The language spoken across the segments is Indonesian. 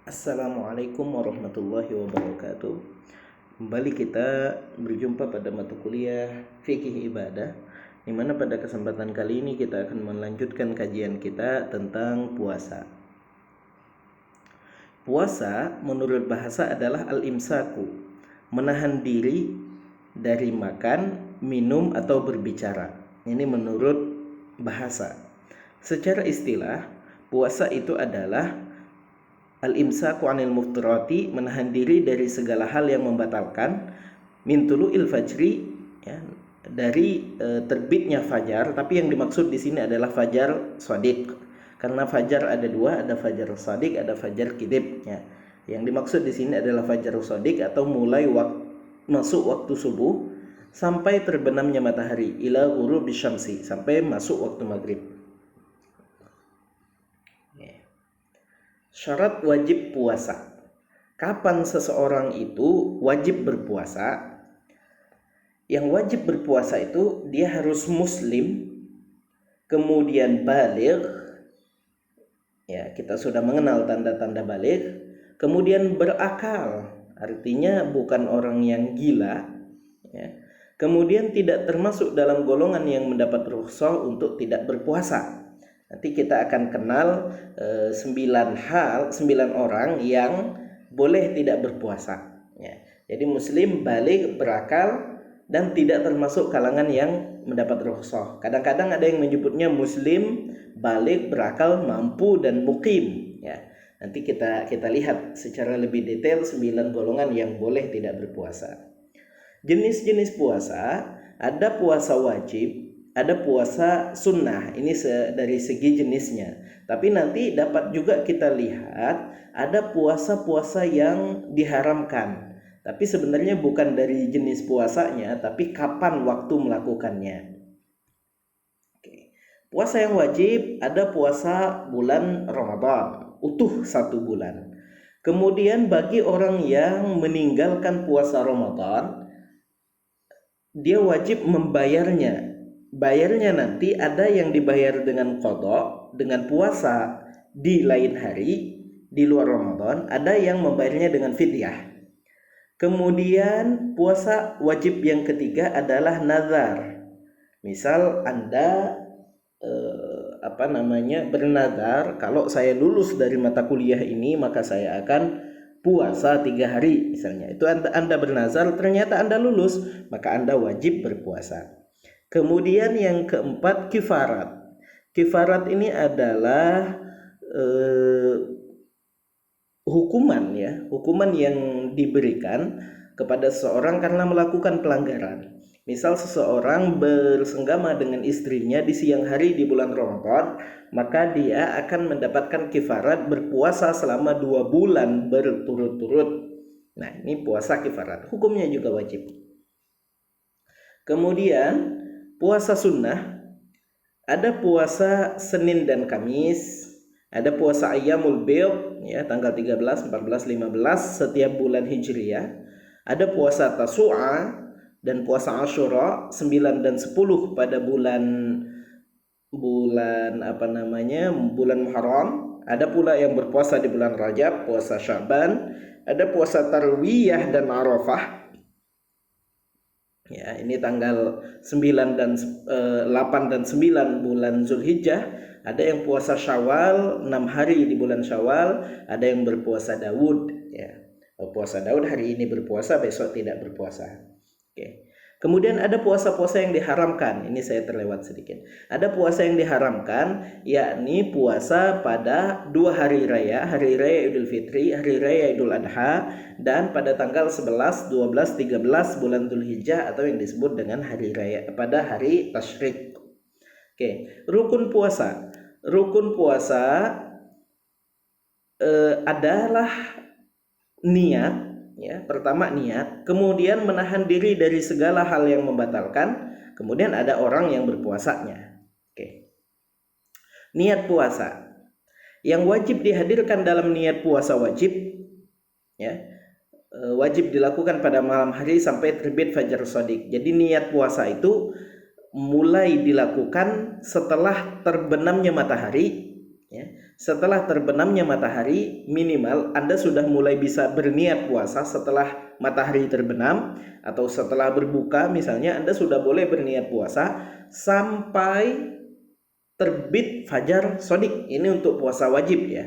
Assalamualaikum warahmatullahi wabarakatuh. Kembali kita berjumpa pada mata kuliah Fikih Ibadah, di mana pada kesempatan kali ini kita akan melanjutkan kajian kita tentang puasa. Puasa menurut bahasa adalah al-imsaku, menahan diri dari makan, minum atau berbicara. Ini menurut bahasa. Secara istilah, puasa itu adalah al-imsaku 'anil muftirati, menahan diri dari segala hal yang membatalkan, min tulu'il fajri, ya, dari terbitnya fajar. Tapi yang dimaksud di sini adalah fajar shadiq. Karena fajar ada dua, ada fajar shadiq, ada fajar kidib, ya. Yang dimaksud di sini adalah fajar shadiq atau mulai masuk waktu subuh sampai terbenamnya matahari, ila ghurubi syamsi, sampai masuk waktu maghrib. Syarat wajib puasa. Kapan seseorang itu wajib berpuasa? Yang wajib berpuasa itu dia harus muslim, kemudian baligh. Ya, kita sudah mengenal tanda-tanda baligh. Kemudian berakal, artinya bukan orang yang gila, ya. Kemudian tidak termasuk dalam golongan yang mendapat rukhsah untuk tidak berpuasa. Nanti kita akan kenal 9 orang yang boleh tidak berpuasa, ya. Jadi muslim, baligh, berakal, dan tidak termasuk kalangan yang mendapat rukhsah. Kadang-kadang ada yang menyebutnya muslim, baligh, berakal, mampu, dan muqim, ya. Nanti kita lihat secara lebih detail 9 golongan yang boleh tidak berpuasa. Jenis-jenis puasa, ada puasa wajib, ada puasa sunnah. Ini dari segi jenisnya. Tapi nanti dapat juga kita lihat ada puasa-puasa yang diharamkan. Tapi sebenarnya bukan dari jenis puasanya, tapi kapan waktu melakukannya. Oke. Puasa yang wajib, ada puasa bulan Ramadan, utuh 1 bulan. Kemudian bagi orang yang meninggalkan puasa Ramadan, dia wajib membayarnya. Bayarnya nanti ada yang dibayar dengan qadha, dengan puasa di lain hari di luar Ramadan, ada yang membayarnya dengan fidyah. Kemudian puasa wajib yang ketiga adalah nazar. Misal Anda bernazar, kalau saya lulus dari mata kuliah ini maka saya akan puasa 3 hari misalnya. Itu Anda bernazar, ternyata Anda lulus, maka Anda wajib berpuasa. Kemudian yang keempat, kifarat. Kifarat ini adalah hukuman yang diberikan kepada seseorang karena melakukan pelanggaran. Misal seseorang bersenggama dengan istrinya di siang hari di bulan Ramadan, maka dia akan mendapatkan kifarat berpuasa selama 2 bulan berturut-turut. Nah, ini puasa kifarat. Hukumnya juga wajib. Kemudian puasa sunnah, ada puasa Senin dan Kamis, ada puasa Ayyamul Bid, ya, tanggal 13, 14, 15 setiap bulan Hijriah. Ada puasa Tasu'a dan puasa Asyura 9 dan 10 pada bulan Muharram. Ada pula yang berpuasa di bulan Rajab, puasa Sya'ban. Ada puasa Tarwiyah dan Arafah. Ya, ini tanggal 9 dan 8 dan 9 bulan Zulhijjah. Ada yang puasa Syawal 6 hari di bulan Syawal, ada yang berpuasa Daud, ya. Puasa Daud hari ini berpuasa, besok tidak berpuasa. Oke. Kemudian ada puasa-puasa yang diharamkan. Ini saya terlewat sedikit. Ada puasa yang diharamkan, yakni puasa pada 2 hari raya Idul Fitri, hari raya Idul Adha, dan pada tanggal 11, 12, 13 bulan Dzulhijjah, atau yang disebut dengan hari raya pada hari Tasyrik. Oke, rukun puasa. Rukun puasa adalah niat, ya. Pertama niat, kemudian menahan diri dari segala hal yang membatalkan, kemudian ada orang yang berpuasanya. Oke. Niat puasa. Yang wajib dihadirkan dalam niat puasa wajib, ya, wajib dilakukan pada malam hari sampai terbit fajar shadiq. Jadi niat puasa itu mulai dilakukan setelah terbenamnya matahari, ya, Setelah terbenamnya matahari, minimal Anda sudah mulai bisa berniat puasa setelah matahari terbenam, atau setelah berbuka misalnya Anda sudah boleh berniat puasa sampai terbit fajar shodiq. Ini untuk puasa wajib ya.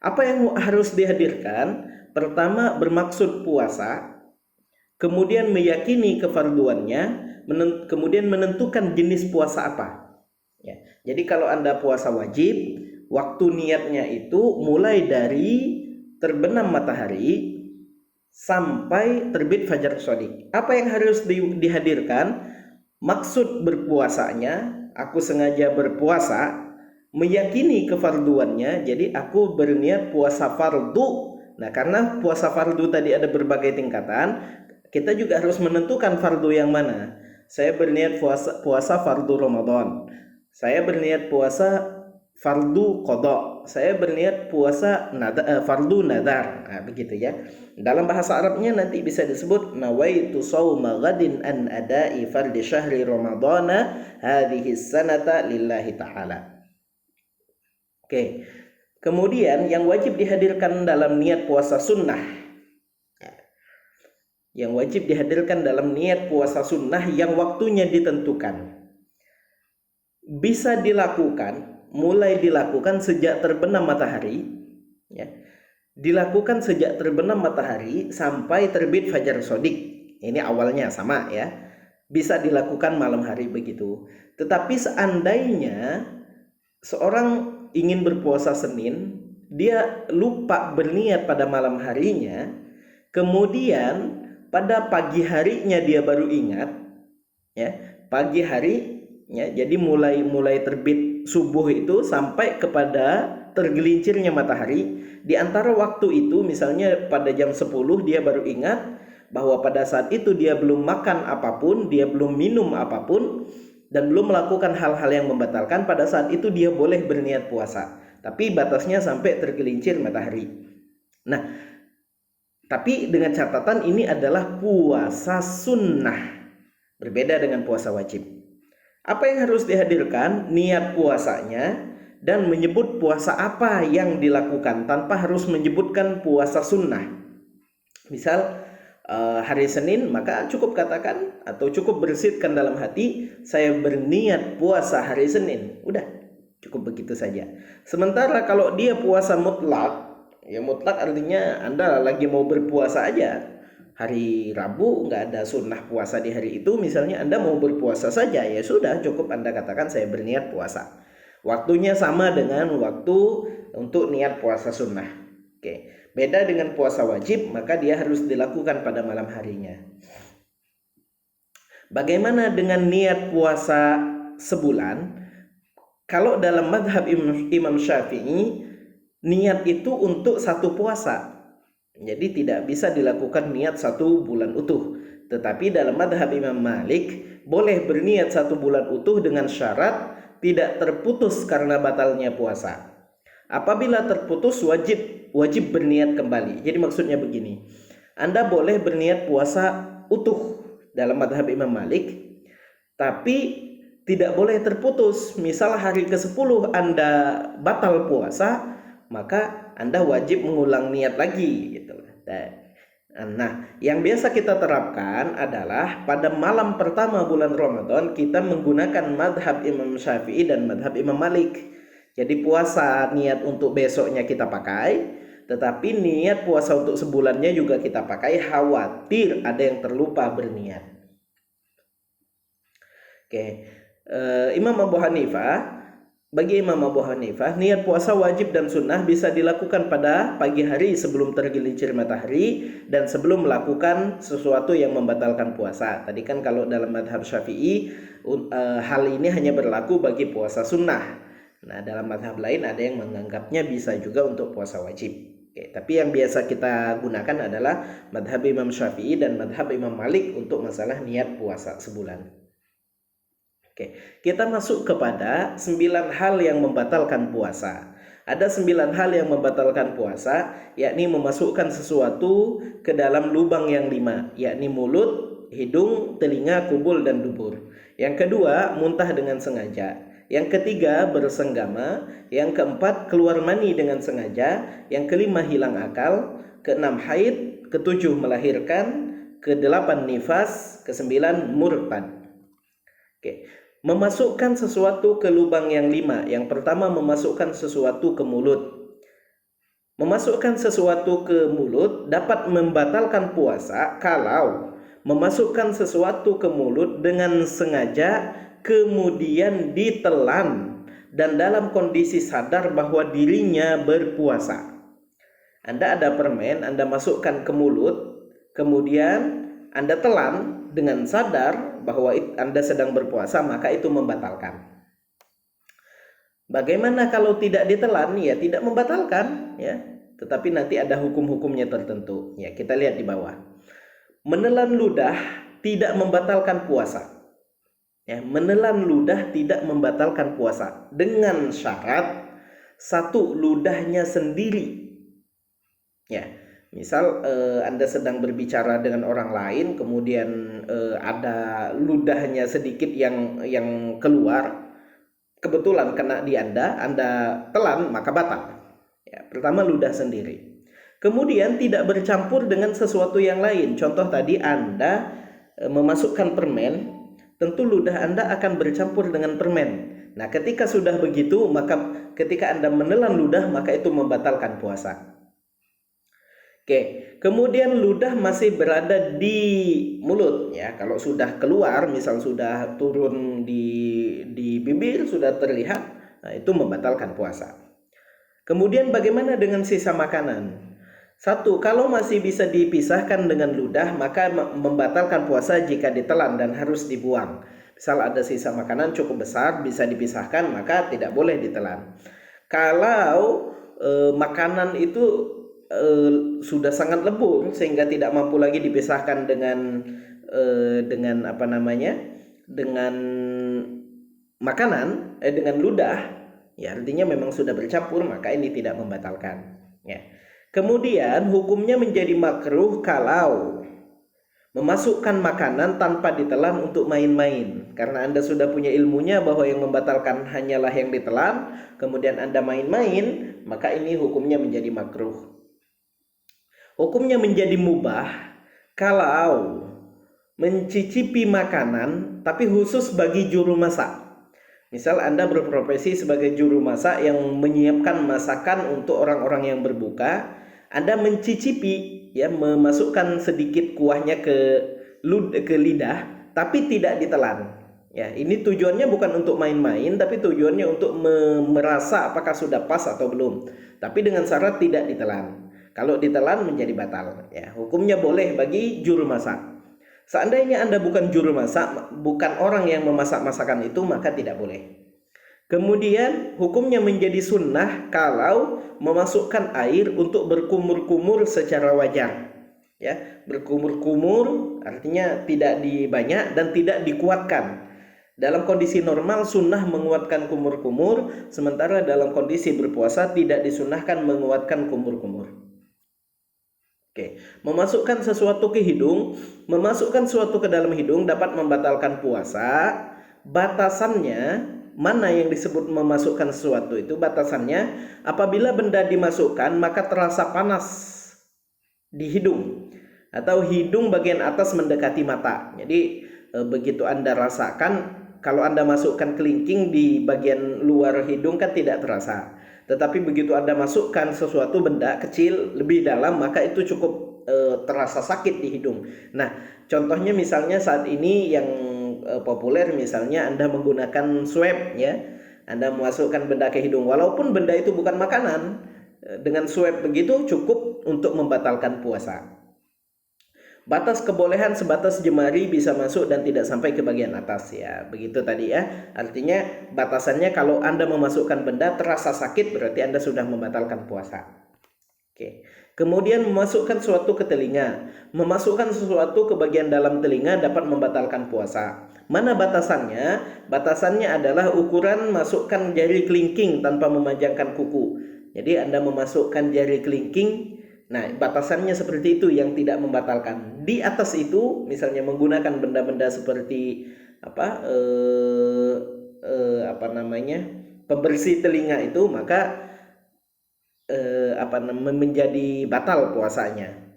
Apa yang harus dihadirkan? Pertama, bermaksud puasa, kemudian meyakini kefarduannya, kemudian menentukan jenis puasa apa. Ya. Jadi kalau Anda puasa wajib, waktu niatnya itu mulai dari terbenam matahari sampai terbit fajar shodiq. Apa yang harus dihadirkan? Maksud berpuasanya, aku sengaja berpuasa, meyakini kefarduannya, jadi aku berniat puasa fardu. Nah, karena puasa fardu tadi ada berbagai tingkatan, kita juga harus menentukan fardu yang mana. Saya berniat puasa fardu Ramadan. Saya berniat puasa fardu qada. Saya berniat puasa fardu nadar. Nah, begitu ya. Dalam bahasa Arabnya nanti bisa disebut nawaitu shauma ghadin an ada'i fardi syahri ramadhana hadhihi sanata lillahi ta'ala. Oke. Kemudian yang wajib dihadirkan dalam niat puasa sunnah. Yang wajib dihadirkan dalam niat puasa sunnah yang waktunya ditentukan. Bisa mulai dilakukan sejak terbenam matahari, ya. Dilakukan sejak terbenam matahari sampai terbit fajar shodiq. Ini awalnya sama ya. Bisa dilakukan malam hari begitu. Tetapi seandainya seorang ingin berpuasa Senin, dia lupa berniat pada malam harinya, kemudian pada pagi harinya dia baru ingat, ya. Pagi hari, ya, jadi mulai terbit subuh itu sampai kepada tergelincirnya matahari. Di antara waktu itu misalnya pada jam 10 dia baru ingat bahwa pada saat itu dia belum makan apapun, dia belum minum apapun, dan belum melakukan hal-hal yang membatalkan. Pada saat itu dia boleh berniat puasa, tapi batasnya sampai tergelincir matahari. Nah, tapi dengan catatan ini adalah puasa sunnah, berbeda dengan puasa wajib. Apa yang harus dihadirkan? Niat puasanya dan menyebut puasa apa yang dilakukan tanpa harus menyebutkan puasa sunnah. Misal hari Senin, maka cukup katakan atau cukup bersihkan dalam hati, saya berniat puasa hari Senin. Udah, cukup begitu saja. Sementara kalau dia puasa mutlak, ya mutlak artinya Anda lagi mau berpuasa aja. Hari Rabu nggak ada sunnah puasa di hari itu, misalnya Anda mau berpuasa saja, ya sudah cukup Anda katakan saya berniat puasa. Waktunya sama dengan waktu untuk niat puasa sunnah. Oke, beda dengan puasa wajib, maka dia harus dilakukan pada malam harinya. Bagaimana dengan niat puasa sebulan? Kalau dalam madhab Imam Syafi'i, niat itu untuk satu puasa. Jadi tidak bisa dilakukan niat 1 bulan utuh. Tetapi dalam madhab Imam Malik, boleh berniat 1 bulan utuh dengan syarat tidak terputus karena batalnya puasa. Apabila terputus wajib berniat kembali. Jadi maksudnya begini, Anda boleh berniat puasa utuh dalam madhab Imam Malik, tapi tidak boleh terputus. Misal hari ke-10 Anda batal puasa, maka Anda wajib mengulang niat lagi gitu. Nah, yang biasa kita terapkan adalah pada malam pertama bulan Ramadan kita menggunakan madhab Imam Syafi'i dan madhab Imam Malik. Jadi puasa niat untuk besoknya kita pakai, tetapi niat puasa untuk sebulannya juga kita pakai, khawatir ada yang terlupa berniat. Oke. Bagi Imam Abu Hanifah, niat puasa wajib dan sunnah bisa dilakukan pada pagi hari sebelum tergelincir matahari dan sebelum melakukan sesuatu yang membatalkan puasa. Tadi kan kalau dalam madhab Syafi'i, hal ini hanya berlaku bagi puasa sunnah. Nah, dalam madhab lain ada yang menganggapnya bisa juga untuk puasa wajib. Oke, tapi yang biasa kita gunakan adalah madhab Imam Syafi'i dan madhab Imam Malik untuk masalah niat puasa sebulan. Oke, kita masuk kepada 9 hal yang membatalkan puasa. Ada 9 hal yang membatalkan puasa, yakni memasukkan sesuatu ke dalam lubang yang 5, yakni mulut, hidung, telinga, kubul, dan dubur. Yang kedua, muntah dengan sengaja. Yang ketiga, bersenggama. Yang keempat, keluar mani dengan sengaja. Yang kelima, hilang akal. Keenam, haid. Ketujuh, melahirkan. Kedelapan, nifas. Kesembilan, murtad. Oke. Memasukkan sesuatu ke lubang yang lima. Yang pertama, memasukkan sesuatu ke mulut. Memasukkan sesuatu ke mulut dapat membatalkan puasa kalau memasukkan sesuatu ke mulut dengan sengaja kemudian ditelan dan dalam kondisi sadar bahwa dirinya berpuasa. Anda ada permen, Anda masukkan ke mulut, kemudian Anda telan dengan sadar bahwa Anda sedang berpuasa, maka itu membatalkan. Bagaimana kalau tidak ditelan? Ya tidak membatalkan, ya. Tetapi nanti ada hukum-hukumnya tertentu. Ya, kita lihat di bawah. Menelan ludah tidak membatalkan puasa. Ya, menelan ludah tidak membatalkan puasa dengan syarat satu, ludahnya sendiri. Ya, misal Anda sedang berbicara dengan orang lain, kemudian ada ludahnya sedikit yang keluar. Kebetulan kena di Anda telan, maka batal. Ya, pertama ludah sendiri. Kemudian tidak bercampur dengan sesuatu yang lain. Contoh tadi Anda memasukkan permen, tentu ludah Anda akan bercampur dengan permen. Nah, ketika sudah begitu, maka ketika Anda menelan ludah, maka itu membatalkan puasa. Oke, kemudian ludah masih berada di mulut ya. Kalau sudah keluar, misal sudah turun di bibir, sudah terlihat, nah itu membatalkan puasa. Kemudian bagaimana dengan sisa makanan? Satu, kalau masih bisa dipisahkan dengan ludah, maka membatalkan puasa jika ditelan dan harus dibuang. Misal ada sisa makanan cukup besar, bisa dipisahkan, maka tidak boleh ditelan. Kalau makanan itu sudah sangat lebur sehingga tidak mampu lagi dipisahkan dengan apa namanya, dengan makanan, dengan ludah, ya artinya memang sudah bercampur, maka ini tidak membatalkan. Ya. Kemudian hukumnya menjadi makruh kalau memasukkan makanan tanpa ditelan untuk main-main. Karena Anda sudah punya ilmunya bahwa yang membatalkan hanyalah yang ditelan, kemudian Anda main-main, maka ini hukumnya menjadi makruh. Hukumnya menjadi mubah kalau mencicipi makanan tapi khusus bagi juru masak. Misal Anda berprofesi sebagai juru masak yang menyiapkan masakan untuk orang-orang yang berbuka, Anda mencicipi, ya, memasukkan sedikit kuahnya ke lidah tapi tidak ditelan. Ya, ini tujuannya bukan untuk main-main, tapi tujuannya untuk merasa apakah sudah pas atau belum. Tapi dengan syarat tidak ditelan. Kalau ditelan menjadi batal. Ya, hukumnya boleh bagi juru masak. Seandainya Anda bukan juru masak, bukan orang yang memasak masakan itu, maka tidak boleh. Kemudian hukumnya menjadi sunnah kalau memasukkan air untuk berkumur-kumur secara wajar. Ya, berkumur-kumur artinya tidak dibanyak dan tidak dikuatkan. Dalam kondisi normal sunnah menguatkan kumur-kumur, sementara dalam kondisi berpuasa tidak disunnahkan menguatkan kumur-kumur. Oke, memasukkan sesuatu ke hidung, memasukkan sesuatu ke dalam hidung dapat membatalkan puasa. Batasannya, mana yang disebut memasukkan sesuatu itu? Batasannya, apabila benda dimasukkan maka terasa panas di hidung atau hidung bagian atas mendekati mata. Jadi begitu Anda rasakan, kalau Anda masukkan kelingking di bagian luar hidung kan tidak terasa. Tetapi begitu Anda masukkan sesuatu benda kecil lebih dalam, maka itu cukup terasa sakit di hidung. Nah, contohnya misalnya saat ini yang populer, misalnya Anda menggunakan swab, ya. Anda memasukkan benda ke hidung, walaupun benda itu bukan makanan, dengan swab begitu cukup untuk membatalkan puasa. Batas kebolehan sebatas jemari bisa masuk dan tidak sampai ke bagian atas, ya. Begitu tadi, ya. Artinya batasannya kalau Anda memasukkan benda terasa sakit berarti Anda sudah membatalkan puasa. Oke. Kemudian memasukkan sesuatu ke telinga. Memasukkan sesuatu ke bagian dalam telinga dapat membatalkan puasa. Mana batasannya? Batasannya adalah ukuran masukkan jari kelingking tanpa memanjangkan kuku. Jadi Anda memasukkan jari kelingking. Nah, batasannya seperti itu yang tidak membatalkan. Di atas itu, misalnya menggunakan benda-benda seperti pembersih telinga itu, maka menjadi batal puasanya.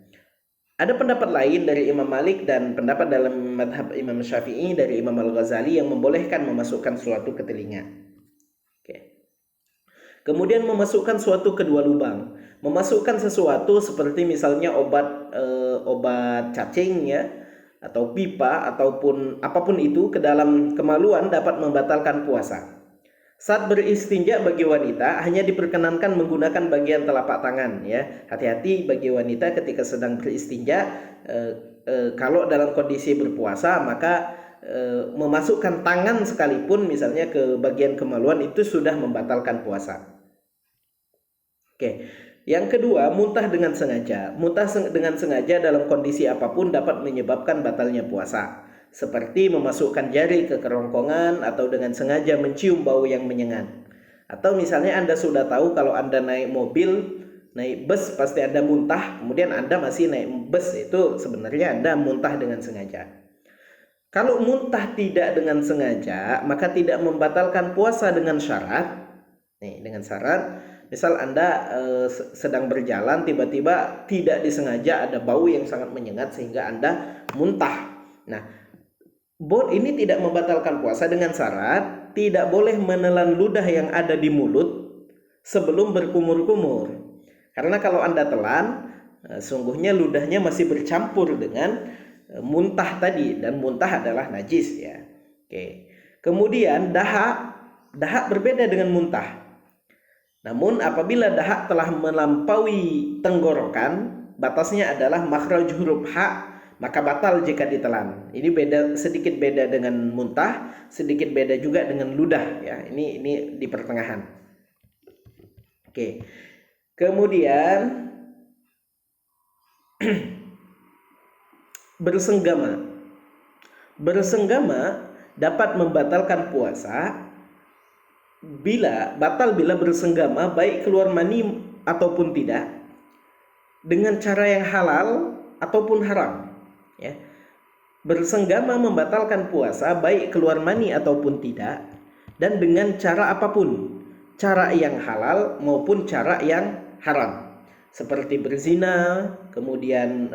Ada pendapat lain dari Imam Malik dan pendapat dalam madhab Imam Syafi'i dari Imam Al-Ghazali yang membolehkan memasukkan sesuatu ke telinga. Oke. Kemudian memasukkan suatu ke dua lubang. Memasukkan sesuatu seperti misalnya obat cacing ya, atau pipa ataupun apapun itu ke dalam kemaluan dapat membatalkan puasa. Saat beristinja bagi wanita hanya diperkenankan menggunakan bagian telapak tangan ya. Hati-hati bagi wanita ketika sedang beristinja, kalau dalam kondisi berpuasa maka memasukkan tangan sekalipun misalnya ke bagian kemaluan itu sudah membatalkan puasa. Oke. Yang kedua, muntah dengan sengaja. Muntah dengan sengaja dalam kondisi apapun dapat menyebabkan batalnya puasa. Seperti memasukkan jari ke kerongkongan atau dengan sengaja mencium bau yang menyengat. Atau misalnya Anda sudah tahu kalau Anda naik mobil, naik bus pasti Anda muntah, kemudian Anda masih naik bus, itu sebenarnya Anda muntah dengan sengaja. Kalau muntah tidak dengan sengaja, maka tidak membatalkan puasa dengan syarat. Dengan syarat, misal Anda sedang berjalan tiba-tiba tidak disengaja ada bau yang sangat menyengat sehingga Anda muntah. Nah, ini tidak membatalkan puasa dengan syarat tidak boleh menelan ludah yang ada di mulut sebelum berkumur-kumur. Karena kalau Anda telan, sungguhnya ludahnya masih bercampur dengan muntah tadi, dan muntah adalah najis ya. Oke. Kemudian dahak berbeda dengan muntah. Namun apabila dahak telah melampaui tenggorokan, batasnya adalah makhraj huruf ha, maka batal jika ditelan. Ini sedikit beda dengan muntah, sedikit beda juga dengan ludah ya. Ini di pertengahan. Oke. Kemudian bersenggama. Bersenggama dapat membatalkan puasa bila bersenggama baik keluar mani ataupun tidak dengan cara yang halal ataupun haram ya. Bersenggama membatalkan puasa baik keluar mani ataupun tidak dan dengan cara apapun, cara yang halal maupun cara yang haram, seperti berzina, kemudian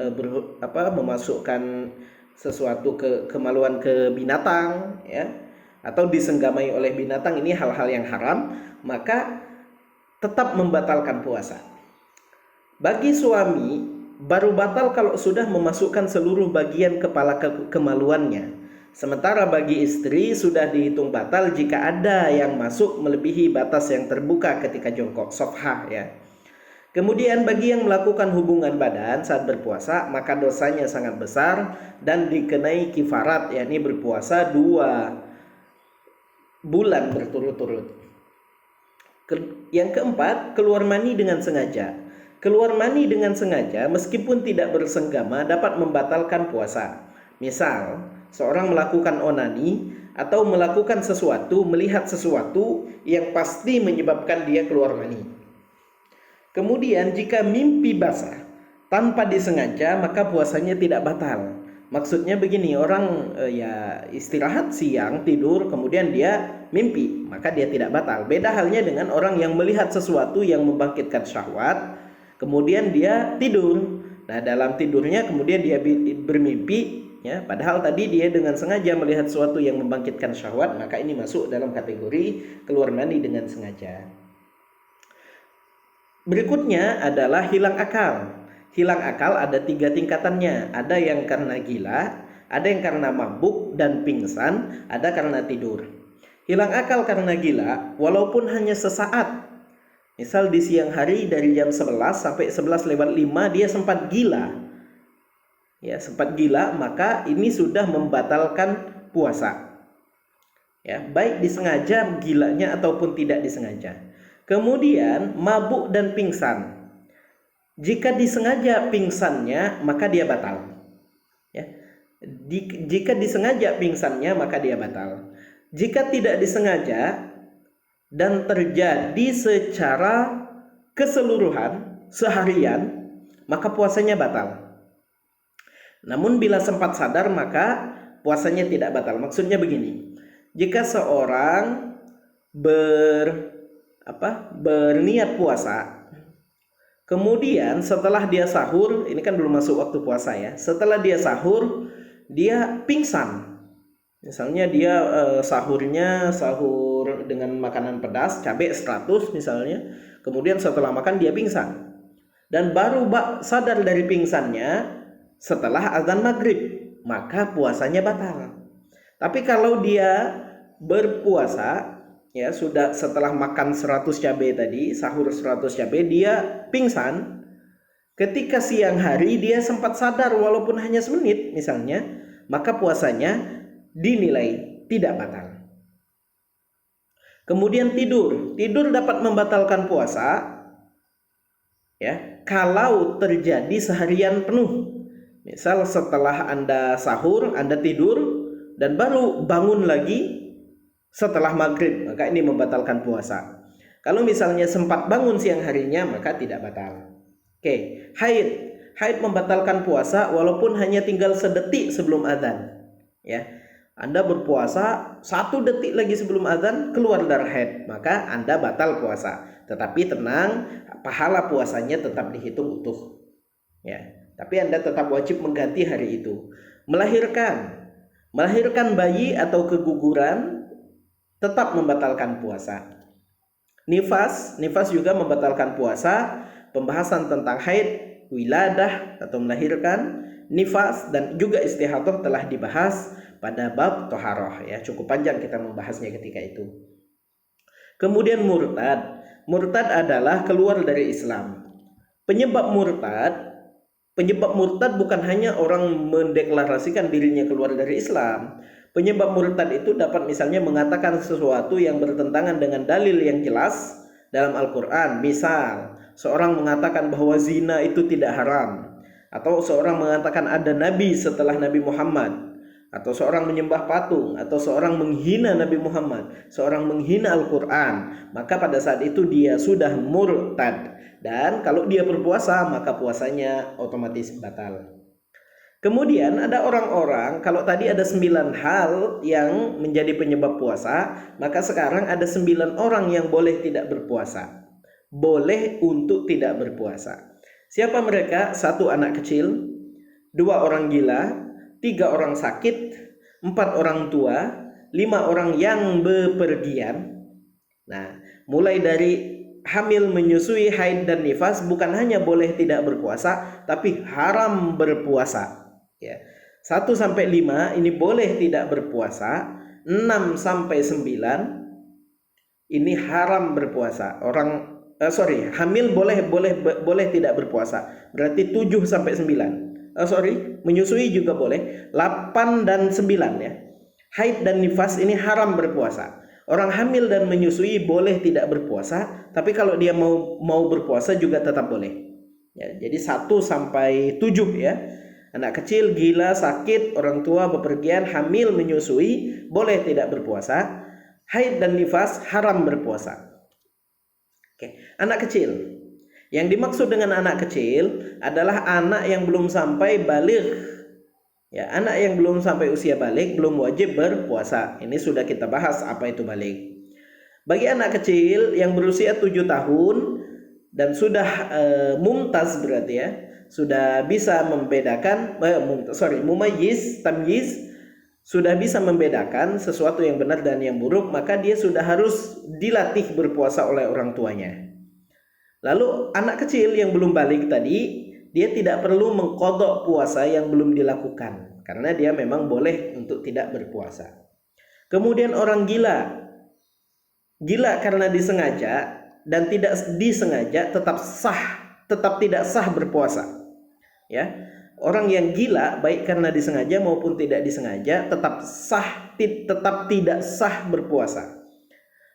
memasukkan sesuatu ke kemaluan ke binatang ya, atau disenggamai oleh binatang. Ini hal-hal yang haram, maka tetap membatalkan puasa. Bagi suami baru batal kalau sudah memasukkan seluruh bagian kepala kemaluannya. Sementara bagi istri sudah dihitung batal jika ada yang masuk melebihi batas yang terbuka ketika jongkok, sofha ya. Kemudian bagi yang melakukan hubungan badan saat berpuasa, maka dosanya sangat besar dan dikenai kifarat, yakni berpuasa 2 bulan berturut-turut. Yang keempat, keluar mani dengan sengaja. Keluar mani dengan sengaja meskipun tidak bersenggama dapat membatalkan puasa. Misal, seorang melakukan onani atau melakukan sesuatu, melihat sesuatu yang pasti menyebabkan dia keluar mani. Kemudian jika mimpi basah tanpa disengaja maka puasanya tidak batal. Maksudnya begini, orang istirahat siang, tidur, kemudian dia mimpi, maka dia tidak batal. Beda halnya dengan orang yang melihat sesuatu yang membangkitkan syahwat, kemudian dia tidur. Nah, dalam tidurnya kemudian dia bermimpi ya, padahal tadi dia dengan sengaja melihat sesuatu yang membangkitkan syahwat, maka ini masuk dalam kategori keluar mani dengan sengaja. Berikutnya adalah hilang akal. Hilang akal ada 3 tingkatannya. Ada yang karena gila, ada yang karena mabuk dan pingsan, ada karena tidur. Hilang akal karena gila walaupun hanya sesaat. Misal di siang hari dari jam 11 sampai 11:05 dia sempat gila. Ya, sempat gila, maka ini sudah membatalkan puasa. Ya, baik disengaja gilanya ataupun tidak disengaja. Kemudian mabuk dan pingsan. Jika disengaja pingsannya, maka dia batal. Ya. Jika disengaja pingsannya, maka dia batal. Jika tidak disengaja dan terjadi secara keseluruhan seharian, maka puasanya batal. Namun bila sempat sadar, maka puasanya tidak batal. Maksudnya begini, jika seorang berniat puasa, kemudian setelah dia sahur, ini kan belum masuk waktu puasa ya, setelah dia sahur dia pingsan. Misalnya dia sahur dengan makanan pedas, cabai 100 misalnya, kemudian setelah makan dia pingsan. Dan baru sadar dari pingsannya setelah azan maghrib, maka puasanya batal. Tapi kalau dia berpuasa ya sudah setelah makan 100 cabai tadi, sahur 100 cabai, dia pingsan, ketika siang hari dia sempat sadar walaupun hanya semenit misalnya, maka puasanya dinilai tidak batal. Kemudian tidur dapat membatalkan puasa ya kalau terjadi seharian penuh. Misal setelah Anda sahur, Anda tidur dan baru bangun lagi setelah maghrib, maka ini membatalkan puasa. Kalau misalnya sempat bangun siang harinya, maka tidak batal. Oke, haid membatalkan puasa walaupun hanya tinggal sedetik sebelum azan. Ya, Anda berpuasa 1 detik lagi sebelum azan keluar darah haid, maka Anda batal puasa. Tetapi tenang, pahala puasanya tetap dihitung utuh. Ya, tapi Anda tetap wajib mengganti hari itu. Melahirkan bayi atau keguguran tetap membatalkan puasa. Nifas juga membatalkan puasa. Pembahasan tentang haid, wiladah atau melahirkan, nifas dan juga istihadah telah dibahas pada bab toharoh ya. Cukup panjang kita membahasnya ketika itu. Kemudian murtad adalah keluar dari Islam. Penyebab murtad bukan hanya orang mendeklarasikan dirinya keluar dari Islam. Penyebab murtad itu dapat misalnya mengatakan sesuatu yang bertentangan dengan dalil yang jelas dalam Al-Quran. Misal, seorang mengatakan bahwa zina itu tidak haram, atau seorang mengatakan ada nabi setelah Nabi Muhammad, atau seorang menyembah patung, atau seorang menghina Nabi Muhammad, seorang menghina Al-Quran, maka pada saat itu dia sudah murtad. Dan kalau dia berpuasa, maka puasanya otomatis batal. Kemudian ada orang-orang, kalau tadi ada 9 hal yang menjadi penyebab puasa, maka sekarang ada 9 orang yang boleh tidak berpuasa. Boleh untuk tidak berpuasa. Siapa mereka? 1 anak kecil, 2 orang gila, 3 orang sakit, 4 orang tua, 5 orang yang bepergian. Nah, mulai dari hamil, menyusui, haid dan nifas bukan hanya boleh tidak berpuasa, tapi haram berpuasa. Ya. 1 sampai 5 ini boleh tidak berpuasa, 6 sampai 9 ini haram berpuasa. Hamil boleh tidak berpuasa. Berarti 7 sampai 9. Menyusui juga boleh. 8 dan 9 ya. Haid dan nifas ini haram berpuasa. Orang hamil dan menyusui boleh tidak berpuasa, tapi kalau dia mau berpuasa juga tetap boleh. Ya, jadi 1 sampai 7 ya. Anak kecil, gila, sakit, orang tua, bepergian, hamil, menyusui boleh tidak berpuasa. Haid dan nifas haram berpuasa. Oke, anak kecil. Yang dimaksud dengan anak kecil adalah anak yang belum sampai baligh. Ya, anak yang belum sampai usia baligh belum wajib berpuasa. Ini sudah kita bahas apa itu baligh. Bagi anak kecil yang berusia 7 tahun dan sudah mumtaz berarti ya, sudah bisa membedakan mumayyiz, tamyiz, sudah bisa membedakan sesuatu yang benar dan yang buruk, maka dia sudah harus dilatih berpuasa oleh orang tuanya. Lalu anak kecil yang belum balik tadi, dia tidak perlu mengqadha puasa yang belum dilakukan karena dia memang boleh untuk tidak berpuasa. Kemudian orang gila karena disengaja dan tidak disengaja tetap tidak sah berpuasa. Ya, orang yang gila baik karena disengaja maupun tidak disengaja tetap tidak sah berpuasa.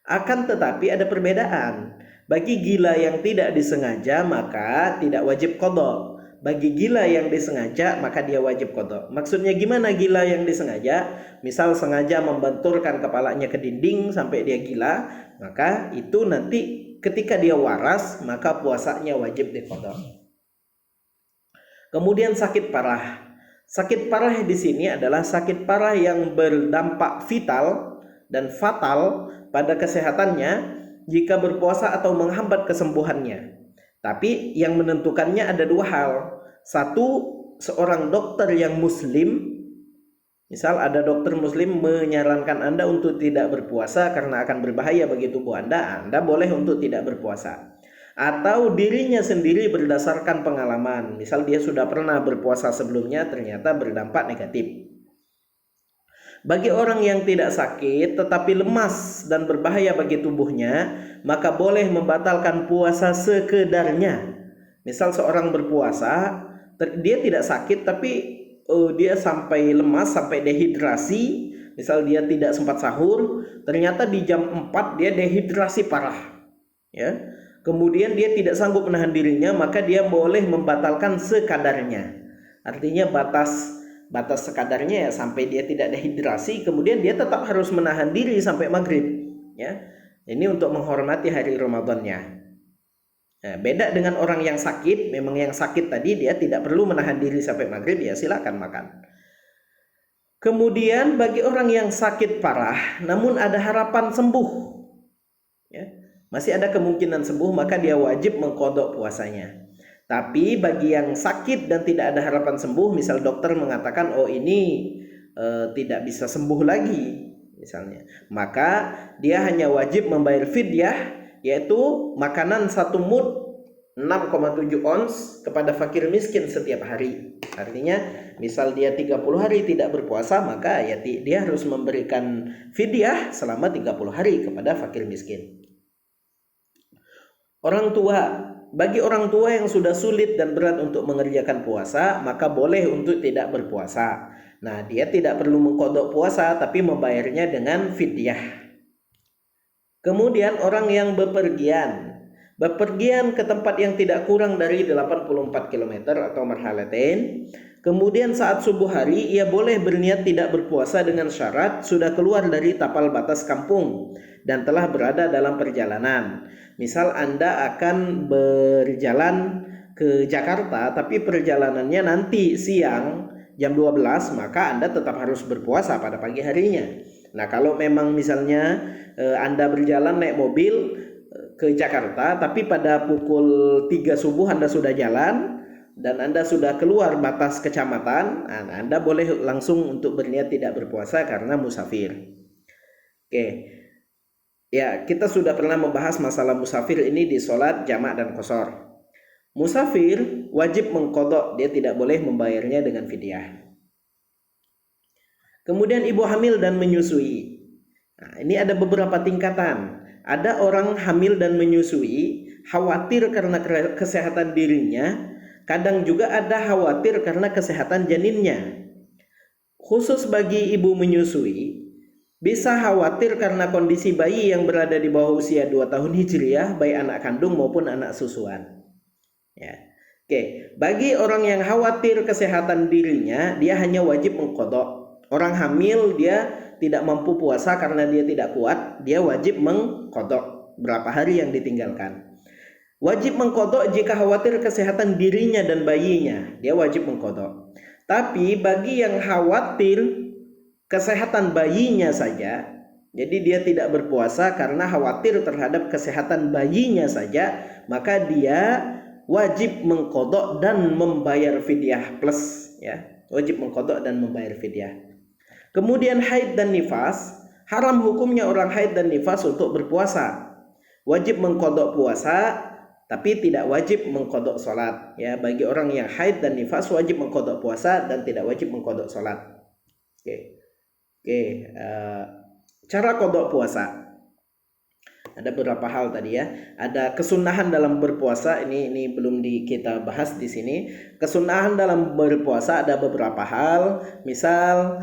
Akan tetapi ada perbedaan. Bagi gila yang tidak disengaja maka tidak wajib qadha. Bagi gila yang disengaja maka dia wajib qadha. Maksudnya gimana gila yang disengaja? Misal sengaja membenturkan kepalanya ke dinding sampai dia gila, maka itu nanti ketika dia waras maka puasanya wajib diqadha. Kemudian sakit parah. Sakit parah di sini adalah sakit parah yang berdampak vital dan fatal pada kesehatannya jika berpuasa atau menghambat kesembuhannya. Tapi yang menentukannya ada dua hal. Satu, seorang dokter yang muslim, misal ada dokter muslim menyarankan Anda untuk tidak berpuasa karena akan berbahaya bagi tubuh Anda boleh untuk tidak berpuasa. Atau dirinya sendiri berdasarkan pengalaman, misal dia sudah pernah berpuasa sebelumnya ternyata berdampak negatif. Bagi orang yang tidak sakit tetapi lemas dan berbahaya bagi tubuhnya, maka boleh membatalkan puasa sekedarnya. Misal seorang berpuasa, dia tidak sakit tapi dia sampai lemas, sampai dehidrasi. Misal dia tidak sempat sahur, ternyata di jam 4 dia dehidrasi parah, ya. Kemudian dia tidak sanggup menahan dirinya, maka dia boleh membatalkan sekadarnya. Artinya batas sekadarnya ya sampai dia tidak dehidrasi, kemudian dia tetap harus menahan diri sampai maghrib, ya. Ini untuk menghormati hari Ramadannya. Nah, beda dengan orang yang sakit. Memang yang sakit tadi dia tidak perlu menahan diri sampai maghrib, ya silakan makan. Kemudian bagi orang yang sakit parah namun ada harapan sembuh, ya, masih ada kemungkinan sembuh, maka dia wajib mengqadha puasanya. Tapi bagi yang sakit dan tidak ada harapan sembuh, misal dokter mengatakan oh ini tidak bisa sembuh lagi misalnya, maka dia hanya wajib membayar fidyah, yaitu makanan 1 mud 6,7 ons kepada fakir miskin setiap hari. Artinya misal dia 30 hari tidak berpuasa, maka ya dia harus memberikan fidyah selama 30 hari kepada fakir miskin. Orang tua, bagi orang tua yang sudah sulit dan berat untuk mengerjakan puasa, maka boleh untuk tidak berpuasa. Nah, dia tidak perlu mengqadha puasa tapi membayarnya dengan fidyah. Kemudian orang yang bepergian ke tempat yang tidak kurang dari 84 km atau marhalatain. Kemudian saat subuh hari ia boleh berniat tidak berpuasa dengan syarat sudah keluar dari tapal batas kampung dan telah berada dalam perjalanan. Misal Anda akan berjalan ke Jakarta tapi perjalanannya nanti siang jam 12, maka Anda tetap harus berpuasa pada pagi harinya. Nah, kalau memang misalnya Anda berjalan naik mobil ke Jakarta tapi pada pukul 3 subuh Anda sudah jalan dan Anda sudah keluar batas kecamatan, Anda boleh langsung untuk berniat tidak berpuasa karena musafir. Oke. Ya, kita sudah pernah membahas masalah musafir ini di sholat jamak dan qashar. Musafir wajib mengqadha, dia tidak boleh membayarnya dengan fidyah. Kemudian ibu hamil dan menyusui. Nah, ini ada beberapa tingkatan. Ada orang hamil dan menyusui khawatir karena kesehatan dirinya, kadang juga ada khawatir karena kesehatan janinnya. Khusus bagi ibu menyusui, bisa khawatir karena kondisi bayi yang berada di bawah usia 2 tahun hijriah, baik anak kandung maupun anak susuan. Ya. Oke, bagi orang yang khawatir kesehatan dirinya, dia hanya wajib mengqadha. Orang hamil dia tidak mampu puasa karena dia tidak kuat, dia wajib mengqadha berapa hari yang ditinggalkan. Wajib mengqadha jika khawatir kesehatan dirinya dan bayinya, dia wajib mengqadha. Tapi bagi yang khawatir kesehatan bayinya saja, jadi dia tidak berpuasa karena khawatir terhadap kesehatan bayinya saja, maka dia wajib mengqadha dan membayar fidyah plus, ya, wajib mengqadha dan membayar fidyah. Kemudian haid dan nifas, haram hukumnya orang haid dan nifas untuk berpuasa. Wajib mengqadha puasa tapi tidak wajib mengqadha salat, ya. Bagi orang yang haid dan nifas wajib mengqadha puasa dan tidak wajib mengqadha salat. Cara qadha puasa. Ada beberapa hal tadi, ya. Ada kesunahan dalam berpuasa, ini belum kita bahas di sini. Kesunahan dalam berpuasa ada beberapa hal, misal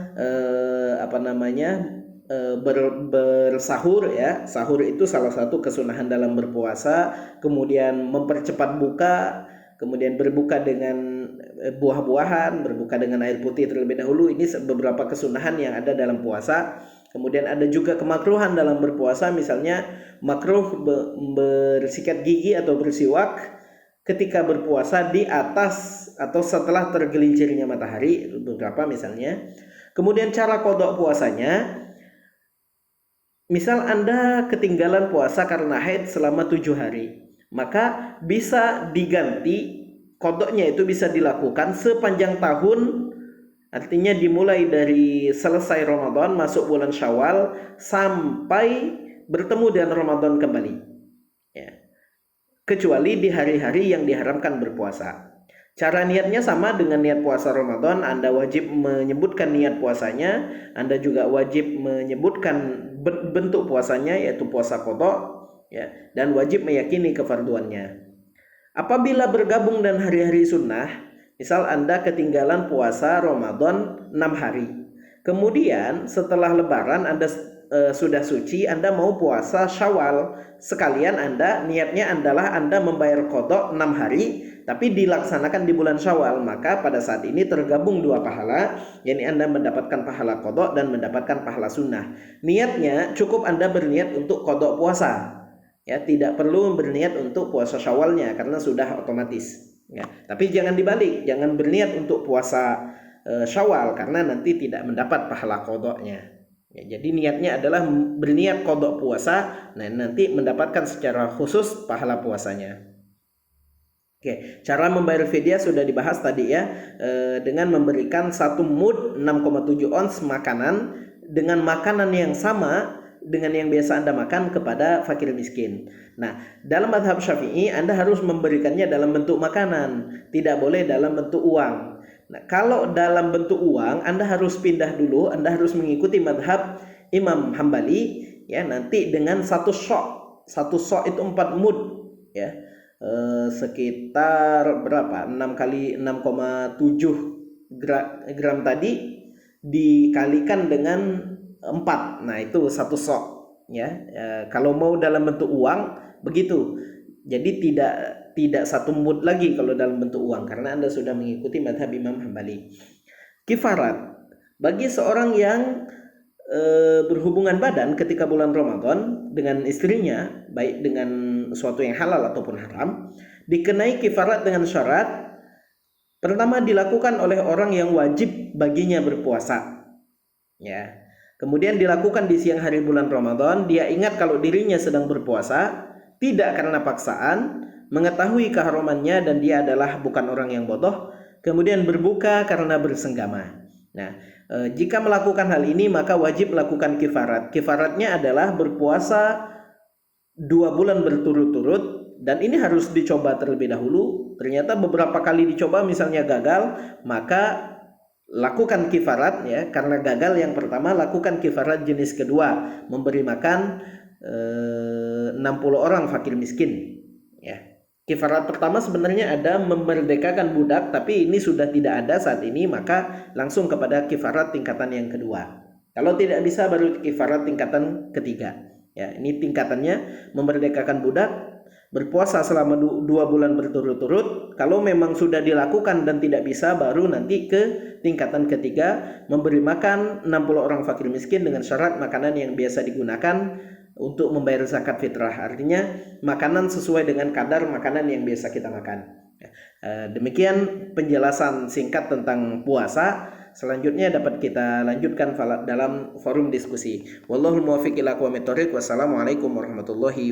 bersahur, ya. Sahur itu salah satu kesunahan dalam berpuasa. Kemudian mempercepat buka, kemudian berbuka dengan buah-buahan, berbuka dengan air putih terlebih dahulu. Ini beberapa kesunahan yang ada dalam puasa. Kemudian ada juga kemakruhan dalam berpuasa, misalnya makruh bersikat gigi atau bersiwak ketika berpuasa di atas atau setelah tergelincirnya matahari, beberapa misalnya. Kemudian cara qadha puasanya, Misal Anda ketinggalan puasa karena haid selama 7 hari, maka bisa diganti, kodoknya itu bisa dilakukan sepanjang tahun. Artinya dimulai dari selesai Ramadan masuk bulan Syawal sampai bertemu dengan Ramadan kembali, ya. Kecuali di hari-hari yang diharamkan berpuasa. Cara niatnya sama dengan niat puasa Ramadan. Anda wajib menyebutkan niat puasanya. Anda juga wajib menyebutkan bentuk puasanya, yaitu puasa qadha, ya, dan wajib meyakini kefarduannya. Apabila bergabung dan hari-hari sunnah, misal Anda ketinggalan puasa Ramadan 6 hari. Kemudian setelah lebaran Anda sudah suci, Anda mau puasa Syawal. Sekalian niatnya adalah Anda membayar qadha 6 hari, tapi dilaksanakan di bulan Syawal. Maka pada saat ini tergabung dua pahala, yakni Anda mendapatkan pahala qadha dan mendapatkan pahala sunnah. Niatnya cukup Anda berniat untuk qadha puasa, ya, tidak perlu berniat untuk puasa Syawalnya karena sudah otomatis, ya. Tapi jangan dibalik, jangan berniat untuk puasa Syawal karena nanti tidak mendapat pahala qadha-nya. Ya, jadi niatnya adalah berniat qadha puasa, nah nanti mendapatkan secara khusus pahala puasanya. Oke, cara membayar fidyah sudah dibahas tadi, ya, dengan memberikan 1 mud 6,7 ons makanan dengan makanan yang sama dengan yang biasa Anda makan kepada fakir miskin. Nah, dalam mazhab Syafi'i Anda harus memberikannya dalam bentuk makanan, tidak boleh dalam bentuk uang. Nah, kalau dalam bentuk uang Anda harus pindah dulu, Anda harus mengikuti mazhab Imam Hambali, ya, nanti dengan 1 sok. 1 sok itu 4 mud, ya. Sekitar berapa? 6 kali 6,7 gram tadi dikalikan dengan 4. Nah, itu 1 sok, ya. Kalau mau dalam bentuk uang begitu. Jadi tidak 1 mud lagi kalau dalam bentuk uang karena Anda sudah mengikuti mazhab Imam Hambali. Kifarat bagi seorang yang berhubungan badan ketika bulan Ramadan dengan istrinya, baik dengan suatu yang halal ataupun haram, dikenai kifarat dengan syarat pertama dilakukan oleh orang yang wajib baginya berpuasa, ya. Kemudian dilakukan di siang hari bulan Ramadan, dia ingat kalau dirinya sedang berpuasa, tidak karena paksaan, mengetahui keharumannya dan dia adalah bukan orang yang bodoh, kemudian berbuka karena bersenggama. Nah, jika melakukan hal ini maka wajib melakukan kifarat. Kifaratnya adalah berpuasa 2 bulan berturut-turut, dan ini harus dicoba terlebih dahulu. Ternyata beberapa kali dicoba misalnya gagal, maka lakukan kifarat, ya. Karena gagal yang pertama, lakukan kifarat jenis kedua, memberi makan 60 orang fakir miskin, ya. Kifarat pertama sebenarnya ada memerdekakan budak, tapi ini sudah tidak ada saat ini, maka langsung kepada kifarat tingkatan yang kedua. Kalau tidak bisa baru kifarat tingkatan ketiga, ya. Ini tingkatannya memerdekakan budak, berpuasa selama 2 bulan berturut-turut. Kalau memang sudah dilakukan dan tidak bisa, baru nanti ke tingkatan ketiga, memberi makan 60 orang fakir miskin dengan syarat makanan yang biasa digunakan untuk membayar zakat fitrah. Artinya makanan sesuai dengan kadar makanan yang biasa kita makan. Demikian penjelasan singkat tentang puasa. Selanjutnya dapat kita lanjutkan dalam forum diskusi. Wallahul muwaffiq ila aqwamit thoriq. Wassalamualaikum warahmatullahi wabarakatuh.